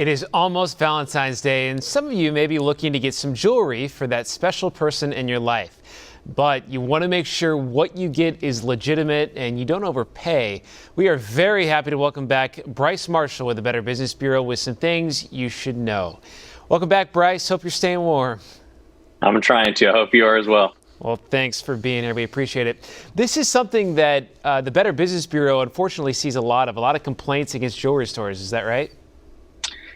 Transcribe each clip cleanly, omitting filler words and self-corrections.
It is almost Valentine's Day, and some of you may be looking to get some jewelry for that special person in your life. But you want to make sure what you get is legitimate and you don't overpay. We are very happy to welcome back Bryce Marshall with the Better Business Bureau with some things you should know. Welcome back, Bryce. Hope you're staying warm. I'm trying to. I hope you are as well. Well, thanks for being here. We appreciate it. This is something that the Better Business Bureau unfortunately sees a lot of complaints against jewelry stores. Is that right?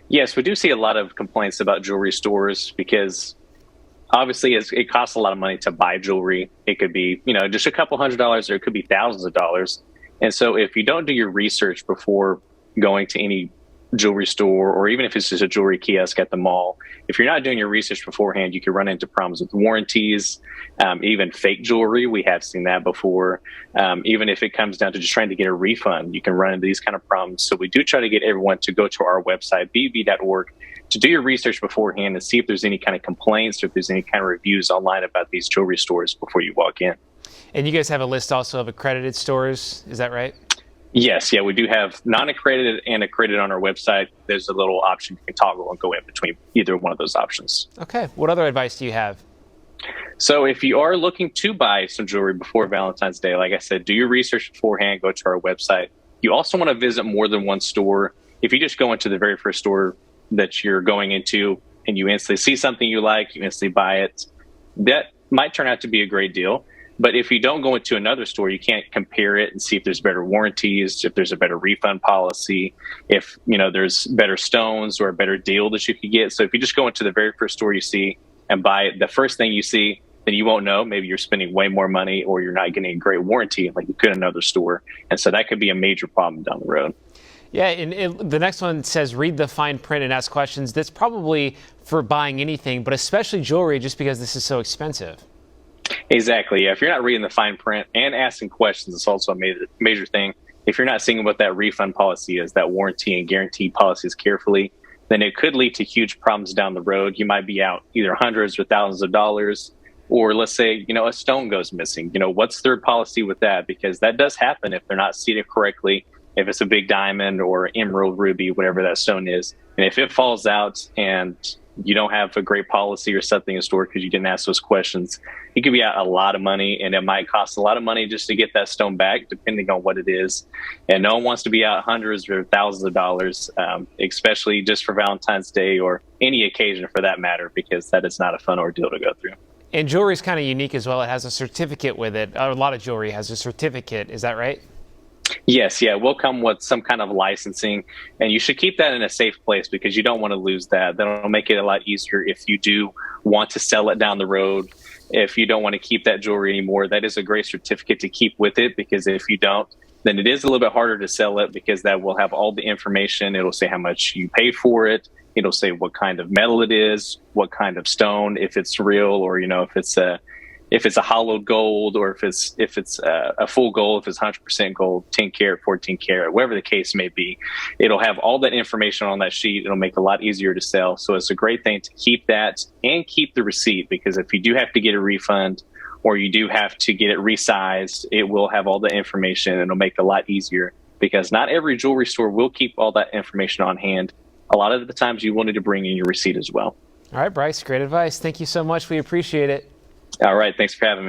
Yes, we do see a lot of complaints about jewelry stores because obviously it costs a lot of money to buy jewelry. It could be, just a couple $100s, or it could be thousands of dollars. And so if you don't do your research before going to any jewelry store, or even if it's just a jewelry kiosk at the mall, if you're not doing your research beforehand, you can run into problems with warranties, even fake jewelry. We have seen that before. Even if it comes down to just trying to get a refund, you can run into these kind of problems. So we do try to get everyone to go to our website, bub.org, to do your research beforehand and see if there's any kind of complaints or if there's any kind of reviews online about these jewelry stores before you walk in. And you guys have a list also of accredited stores, is that right? Yes, we do have non-accredited and accredited on our website. There's a little option you can toggle and go in between either one of those options. Okay. What other advice do you have? So if you are looking to buy some jewelry before Valentine's Day, like I said, do your research beforehand, go to our website. You also want to visit more than one store. If you just go into the very first store that you're going into and you instantly see something you like, you instantly buy it, that might turn out to be a great deal. But if you don't go into another store, you can't compare it and see if there's better warranties, if there's a better refund policy, if there's better stones or a better deal that you could get. So if you just go into the very first store you see and buy it, the first thing you see, then you won't know. Maybe you're spending way more money or you're not getting a great warranty like you could in another store. And so that could be a major problem down the road. Yeah, and the next one says read the fine print and ask questions. That's probably for buying anything, but especially jewelry, just because this is so expensive. Exactly. Yeah. If you're not reading the fine print and asking questions, it's also a major thing. If you're not seeing what that refund policy is, that warranty and guarantee policies carefully, then it could lead to huge problems down the road. You might be out either hundreds or thousands of dollars, or let's say, a stone goes missing. What's their policy with that? Because that does happen if they're not seated correctly, if it's a big diamond or emerald, ruby, whatever that stone is. And if it falls out and you don't have a great policy or something in store because you didn't ask those questions, you could be out a lot of money, and it might cost a lot of money just to get that stone back, depending on what it is. And no one wants to be out hundreds or thousands of dollars, especially just for Valentine's Day or any occasion for that matter, because that is not a fun ordeal to go through. And jewelry is kind of unique as well. It has a certificate with it. A lot of jewelry has a certificate. Is that right? Yes, will come with some kind of licensing, and you should keep that in a safe place because you don't want to lose that. That'll make it a lot easier if you do want to sell it down the road. If you don't want to keep that jewelry anymore, that is a great certificate to keep with it, because if you don't, then it is a little bit harder to sell it, because that will have all the information. It'll say how much you paid for it. It'll say what kind of metal it is, what kind of stone, if it's real, or if it's a hollowed gold, or if it's a full gold, if it's 100% gold, 10 karat, 14 karat, whatever the case may be. It'll have all that information on that sheet. It'll make it a lot easier to sell. So it's a great thing to keep that and keep the receipt, because if you do have to get a refund or you do have to get it resized, it will have all the information, and it'll make it a lot easier, because not every jewelry store will keep all that information on hand. A lot of the times you will need to bring in your receipt as well. All right, Bryce, great advice. Thank you so much. We appreciate it. All right. Thanks for having me.